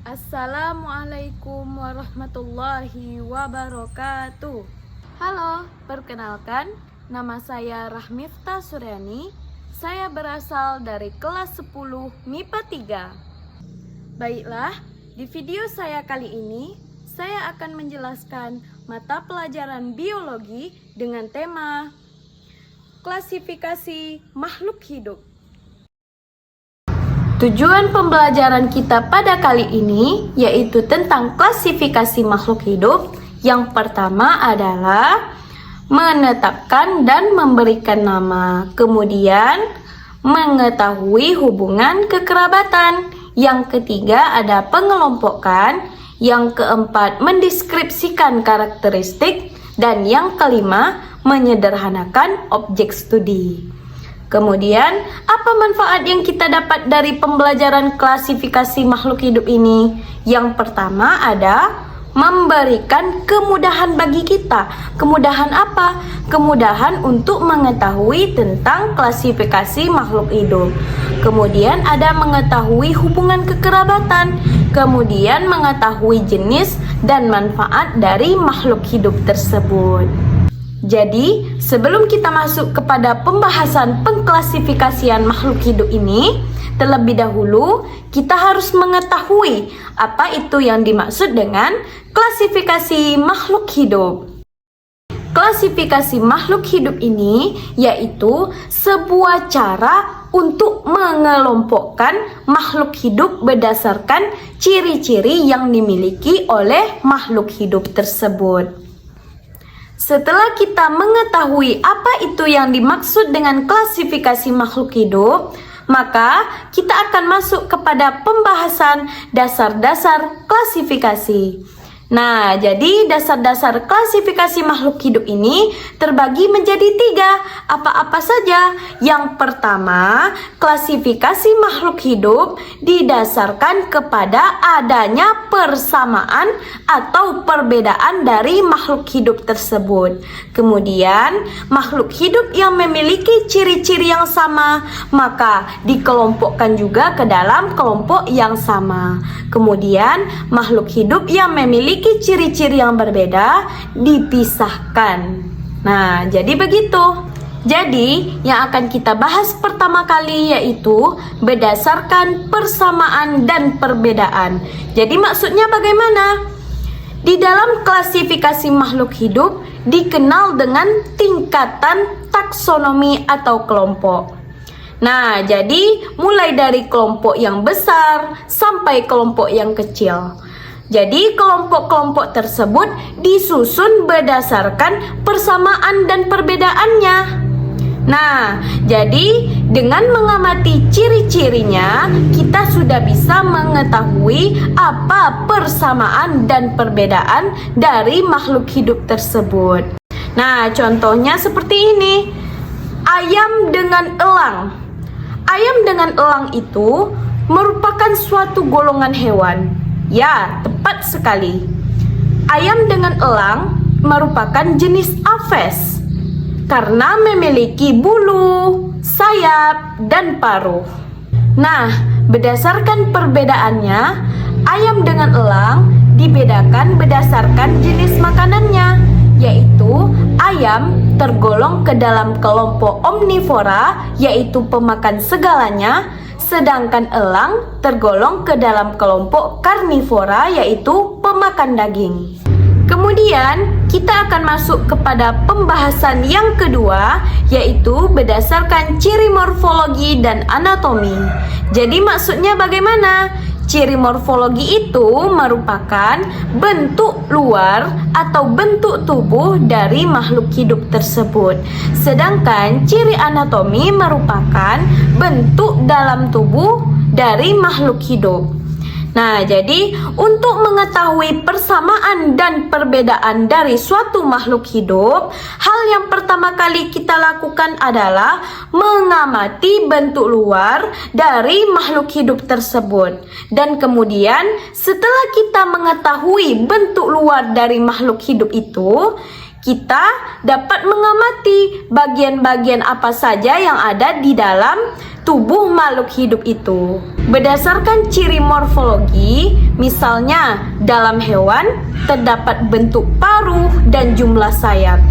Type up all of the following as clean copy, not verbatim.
Assalamualaikum warahmatullahi wabarakatuh. Halo, perkenalkan, nama saya Rahmifta Suryani. Saya berasal dari kelas 10 MIPA 3. Baiklah, di video saya kali ini, saya akan menjelaskan mata pelajaran biologi dengan tema klasifikasi makhluk hidup. Tujuan pembelajaran kita pada kali ini yaitu tentang klasifikasi makhluk hidup. Yang pertama adalah menetapkan dan memberikan nama, kemudian mengetahui hubungan kekerabatan. Yang ketiga ada pengelompokan, yang keempat mendeskripsikan karakteristik, dan yang kelima menyederhanakan objek studi. Kemudian, apa manfaat yang kita dapat dari pembelajaran klasifikasi makhluk hidup ini? Yang pertama ada memberikan kemudahan bagi kita. Kemudahan apa? Kemudahan untuk mengetahui tentang klasifikasi makhluk hidup. Kemudian ada mengetahui hubungan kekerabatan. Kemudian mengetahui jenis dan manfaat dari makhluk hidup tersebut. Jadi, sebelum kita masuk kepada pembahasan pengklasifikasian makhluk hidup ini, terlebih dahulu kita harus mengetahui apa itu yang dimaksud dengan klasifikasi makhluk hidup. Klasifikasi makhluk hidup ini yaitu sebuah cara untuk mengelompokkan makhluk hidup berdasarkan ciri-ciri yang dimiliki oleh makhluk hidup tersebut. Setelah kita mengetahui apa itu yang dimaksud dengan klasifikasi makhluk hidup, maka kita akan masuk kepada pembahasan dasar-dasar klasifikasi. Nah, jadi dasar-dasar klasifikasi makhluk hidup ini terbagi menjadi 3. Apa-apa saja? Yang pertama, klasifikasi makhluk hidup didasarkan kepada adanya persamaan atau perbedaan dari makhluk hidup tersebut. Kemudian, makhluk hidup yang memiliki ciri-ciri yang sama, maka dikelompokkan juga ke dalam kelompok yang sama. Kemudian, makhluk hidup yang memiliki ciri-ciri yang berbeda dipisahkan. Nah, jadi begitu. Jadi, yang akan kita bahas pertama kali yaitu berdasarkan persamaan dan perbedaan. Jadi maksudnya bagaimana? Di dalam klasifikasi makhluk hidup dikenal dengan tingkatan taksonomi atau kelompok. Nah, jadi mulai dari kelompok yang besar sampai kelompok yang kecil. Jadi kelompok-kelompok tersebut disusun berdasarkan persamaan dan perbedaannya. Nah, jadi dengan mengamati ciri-cirinya, kita sudah bisa mengetahui apa persamaan dan perbedaan dari makhluk hidup tersebut. Nah, contohnya seperti ini. Ayam dengan elang. Ayam dengan elang itu merupakan suatu golongan hewan. Ya, tepat sekali. Ayam dengan elang merupakan jenis Aves karena memiliki bulu, sayap, dan paruh. Nah, berdasarkan perbedaannya, ayam dengan elang dibedakan berdasarkan jenis makanannya, yaitu ayam tergolong ke dalam kelompok omnivora, yaitu pemakan segalanya, sedangkan elang tergolong ke dalam kelompok karnivora, yaitu pemakan daging. Kemudian kita akan masuk kepada pembahasan yang kedua, yaitu berdasarkan ciri morfologi dan anatomi. Jadi maksudnya bagaimana? Ciri morfologi itu merupakan bentuk luar atau bentuk tubuh dari makhluk hidup tersebut. Sedangkan ciri anatomi merupakan bentuk dalam tubuh dari makhluk hidup. Nah, jadi untuk mengetahui persamaan dan perbedaan dari suatu makhluk hidup, hal yang pertama kali kita lakukan adalah mengamati bentuk luar dari makhluk hidup tersebut. Dan kemudian setelah kita mengetahui bentuk luar dari makhluk hidup itu, kita dapat mengamati bagian-bagian apa saja yang ada di dalam tubuh makhluk hidup itu. Berdasarkan ciri morfologi, misalnya dalam hewan terdapat bentuk paruh dan jumlah sayap.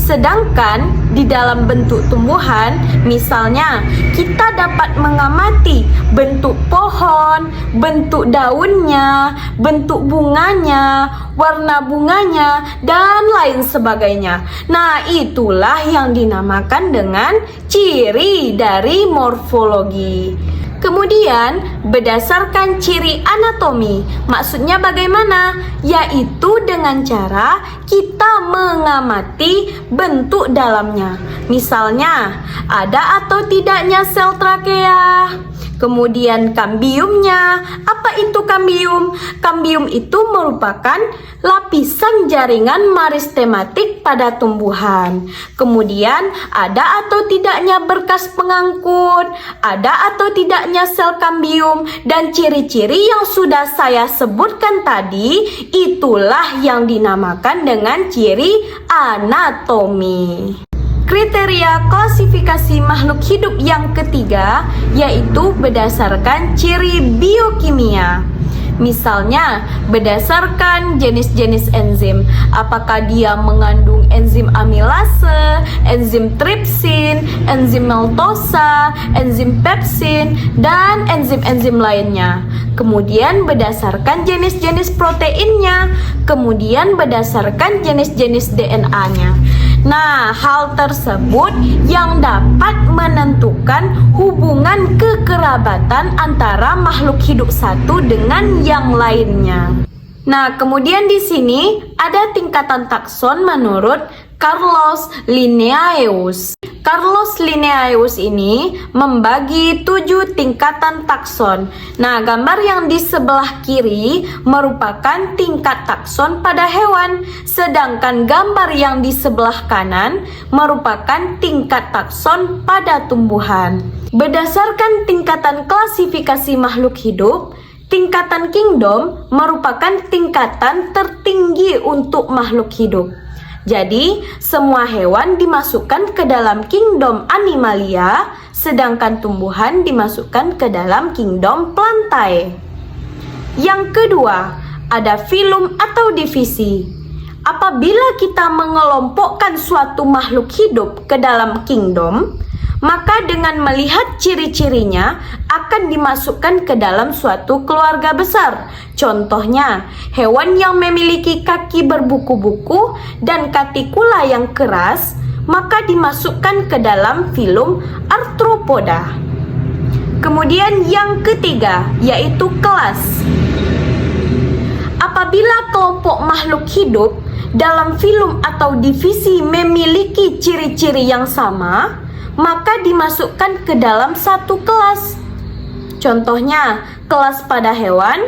Sedangkan di dalam bentuk tumbuhan, misalnya kita dapat mengamati bentuk pohon, bentuk daunnya, bentuk bunganya, warna bunganya, dan lain sebagainya. Nah, itulah yang dinamakan dengan ciri dari morfologi. Kemudian, berdasarkan ciri anatomi, maksudnya bagaimana? Yaitu dengan cara kita mengamati bentuk dalamnya. Misalnya, ada atau tidaknya sel trakea. Kemudian kambiumnya, apa itu kambium? Kambium itu merupakan lapisan jaringan meristematik pada tumbuhan. Kemudian ada atau tidaknya berkas pengangkut, ada atau tidaknya sel kambium, dan ciri-ciri yang sudah saya sebutkan tadi, itulah yang dinamakan dengan ciri anatomi. Kriteria klasifikasi makhluk hidup yang ketiga yaitu berdasarkan ciri biokimia. Misalnya, berdasarkan jenis-jenis enzim, apakah dia mengandung enzim amilase, enzim tripsin, enzim maltosa, enzim pepsin, dan enzim-enzim lainnya. Kemudian berdasarkan jenis-jenis proteinnya, kemudian berdasarkan jenis-jenis DNA-nya. Nah, hal tersebut yang dapat menentukan hubungan kekerabatan antara makhluk hidup satu dengan yang lainnya. Nah, kemudian di sini ada tingkatan takson menurut Carlos Linnaeus. Carlos Linnaeus ini membagi 7 tingkatan takson. Nah, gambar yang di sebelah kiri merupakan tingkat takson pada hewan, sedangkan gambar yang di sebelah kanan merupakan tingkat takson pada tumbuhan. Berdasarkan tingkatan klasifikasi makhluk hidup, tingkatan kingdom merupakan tingkatan tertinggi untuk makhluk hidup. Jadi, semua hewan dimasukkan ke dalam kingdom Animalia, sedangkan tumbuhan dimasukkan ke dalam kingdom Plantae. Yang kedua, ada filum atau divisi. Apabila kita mengelompokkan suatu makhluk hidup ke dalam kingdom, maka dengan melihat ciri-cirinya akan dimasukkan ke dalam suatu keluarga besar. Contohnya, hewan yang memiliki kaki berbuku-buku dan katikula yang keras, maka dimasukkan ke dalam filum Arthropoda. Kemudian yang ketiga, yaitu kelas. Apabila kelompok makhluk hidup dalam filum atau divisi memiliki ciri-ciri yang sama, maka dimasukkan ke dalam satu kelas. Contohnya, kelas pada hewan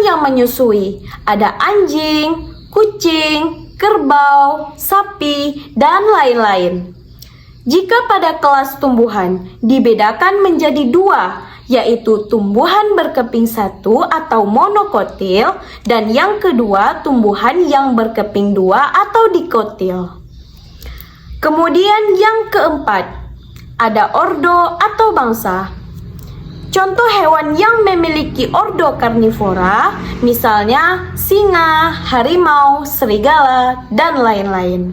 yang menyusui. Ada anjing, kucing, kerbau, sapi, dan lain-lain. Jika pada kelas tumbuhan dibedakan menjadi 2, yaitu tumbuhan berkeping 1 atau monokotil, dan yang kedua tumbuhan yang berkeping 2 atau dikotil. Kemudian yang keempat, ada ordo atau bangsa. Contoh hewan yang memiliki ordo karnivora, misalnya singa, harimau, serigala, dan lain-lain.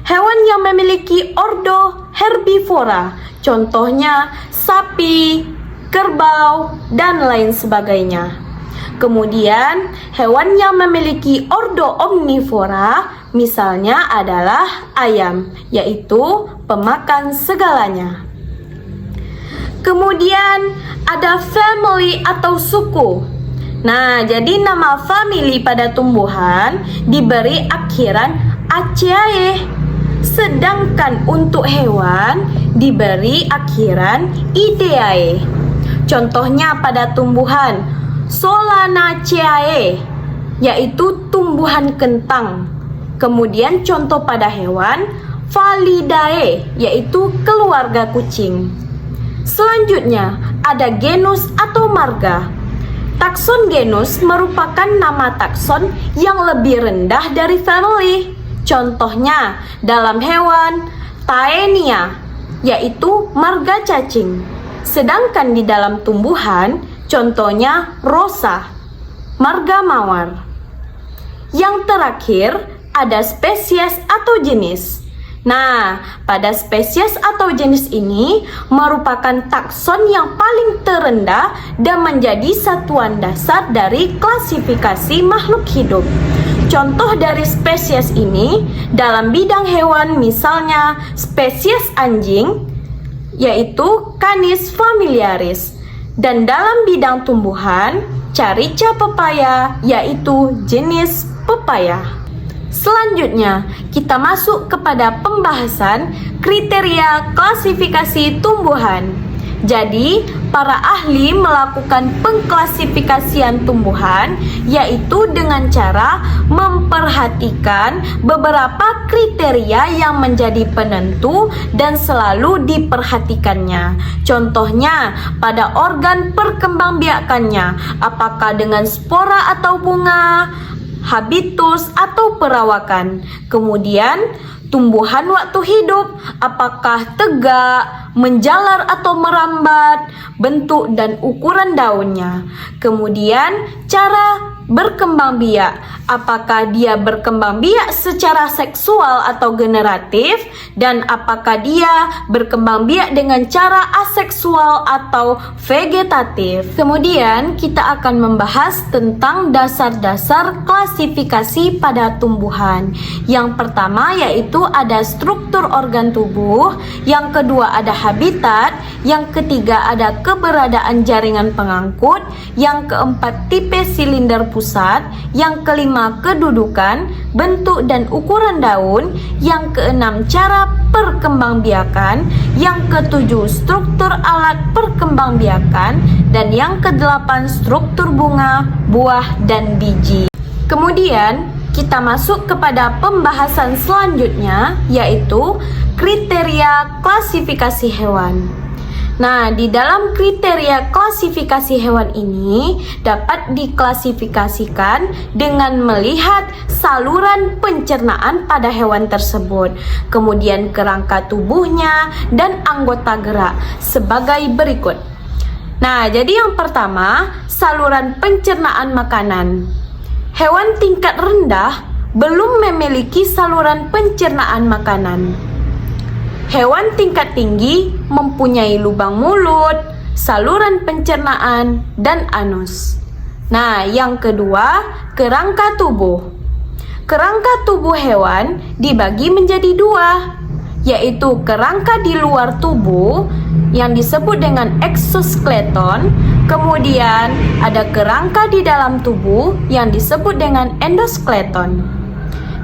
Hewan yang memiliki ordo herbivora, contohnya sapi, kerbau, dan lain sebagainya. Kemudian, hewan yang memiliki ordo omnivora, misalnya adalah ayam, yaitu pemakan segalanya. Kemudian ada family atau suku. Nah, jadi nama family pada tumbuhan diberi akhiran Achaeae, sedangkan untuk hewan diberi akhiran Ideae. Contohnya pada tumbuhan Solanaceae, yaitu tumbuhan kentang. Kemudian contoh pada hewan Falidae, yaitu keluarga kucing. Selanjutnya ada genus atau marga. Takson genus merupakan nama takson yang lebih rendah dari family. Contohnya dalam hewan Taenia, yaitu marga cacing. Sedangkan di dalam tumbuhan, contohnya Rosa, marga mawar. Yang terakhir, ada spesies atau jenis. Nah, pada spesies atau jenis ini merupakan takson yang paling terendah dan menjadi satuan dasar dari klasifikasi makhluk hidup. Contoh dari spesies ini dalam bidang hewan misalnya spesies anjing, yaitu Canis familiaris. Dan dalam bidang tumbuhan, Carica pepaya, yaitu jenis pepaya. Selanjutnya, kita masuk kepada pembahasan kriteria klasifikasi tumbuhan. Jadi, para ahli melakukan pengklasifikasian tumbuhan, yaitu dengan cara memperhatikan beberapa kriteria yang menjadi penentu dan selalu diperhatikannya. Contohnya, pada organ perkembangbiakannya, apakah dengan spora atau bunga, habitus atau perawakan. Kemudian tumbuhan waktu hidup, apakah tegak, menjalar atau merambat, bentuk dan ukuran daunnya. Kemudian cara berkembang biak, apakah dia berkembang biak secara seksual atau generatif, dan apakah dia berkembang biak dengan cara aseksual atau vegetatif. Kemudian kita akan membahas tentang dasar-dasar klasifikasi pada tumbuhan. Yang pertama yaitu ada struktur organ tubuh, yang kedua ada habitat, yang ketiga ada keberadaan jaringan pengangkut, yang keempat tipe silinder pusat, yang kelima kedudukan, bentuk dan ukuran daun, yang keenam cara perkembangbiakan, yang ketujuh struktur alat perkembangbiakan, dan yang kedelapan struktur bunga, buah dan biji. Kemudian kita masuk kepada pembahasan selanjutnya, yaitu kriteria klasifikasi hewan. Nah, di dalam kriteria klasifikasi hewan ini dapat diklasifikasikan dengan melihat saluran pencernaan pada hewan tersebut, kemudian kerangka tubuhnya dan anggota gerak sebagai berikut. Nah, jadi yang pertama, saluran pencernaan makanan. Hewan tingkat rendah belum memiliki saluran pencernaan makanan. Hewan tingkat tinggi mempunyai lubang mulut, saluran pencernaan, dan anus. Nah, yang kedua, kerangka tubuh. Kerangka tubuh hewan dibagi menjadi dua, yaitu kerangka di luar tubuh yang disebut dengan exoskeleton, kemudian ada kerangka di dalam tubuh yang disebut dengan endoskeleton.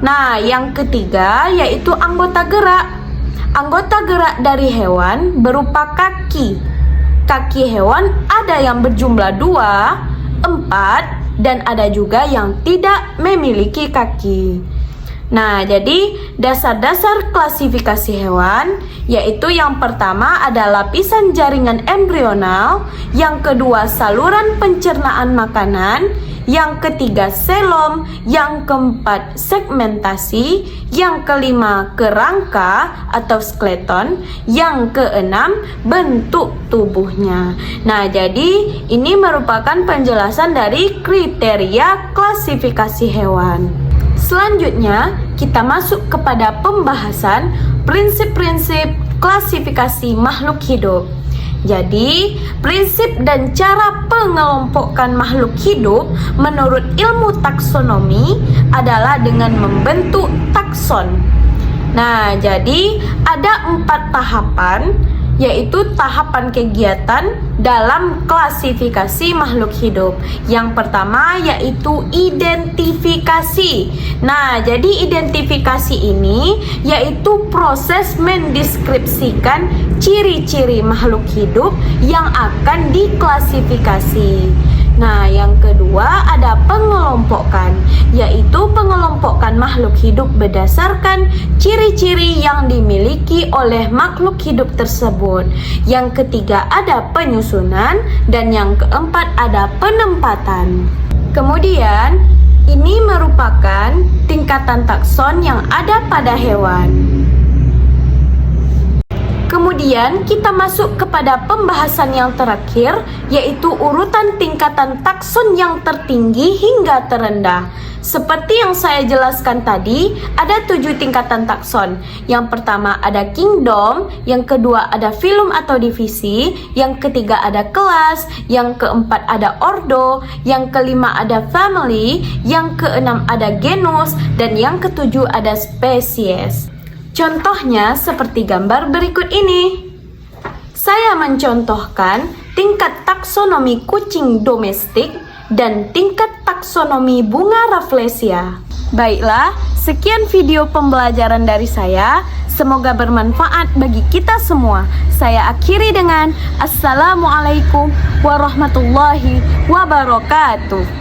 Nah, yang ketiga yaitu anggota gerak. Anggota gerak dari hewan berupa kaki. Kaki hewan ada yang berjumlah 2, 4, dan ada juga yang tidak memiliki kaki. Nah, jadi dasar-dasar klasifikasi hewan yaitu yang pertama ada lapisan jaringan embrional, yang kedua saluran pencernaan makanan, yang ketiga selom, yang keempat segmentasi, yang kelima kerangka atau skeleton, yang keenam bentuk tubuhnya. Nah, jadi ini merupakan penjelasan dari kriteria klasifikasi hewan. Selanjutnya, kita masuk kepada pembahasan prinsip-prinsip klasifikasi makhluk hidup. Jadi, prinsip dan cara pengelompokan makhluk hidup menurut ilmu taksonomi adalah dengan membentuk takson. Nah, jadi ada 4 tahapan, yaitu tahapan kegiatan dalam klasifikasi makhluk hidup. Yang pertama yaitu identifikasi. Nah, jadi identifikasi ini yaitu proses mendeskripsikan ciri-ciri makhluk hidup yang akan diklasifikasi. Nah, yang kedua ada pengelompokan, yaitu pengelompokan makhluk hidup berdasarkan ciri-ciri yang dimiliki oleh makhluk hidup tersebut. Yang ketiga ada penyusunan, dan yang keempat ada penempatan. Kemudian Ini merupakan tingkatan takson yang ada pada hewan. Kemudian kita masuk kepada pembahasan yang terakhir, yaitu urutan tingkatan takson yang tertinggi hingga terendah. Seperti yang saya jelaskan tadi, ada 7 tingkatan takson. Yang pertama ada kingdom, yang kedua ada filum atau divisi, yang ketiga ada kelas, yang keempat ada ordo, yang kelima ada family, yang keenam ada genus, dan yang ketujuh ada spesies. Contohnya seperti gambar berikut ini. Saya mencontohkan tingkat taksonomi kucing domestik dan tingkat taksonomi bunga Rafflesia. Baiklah, sekian video pembelajaran dari saya. Semoga bermanfaat bagi kita semua. Saya akhiri dengan Assalamualaikum warahmatullahi wabarakatuh.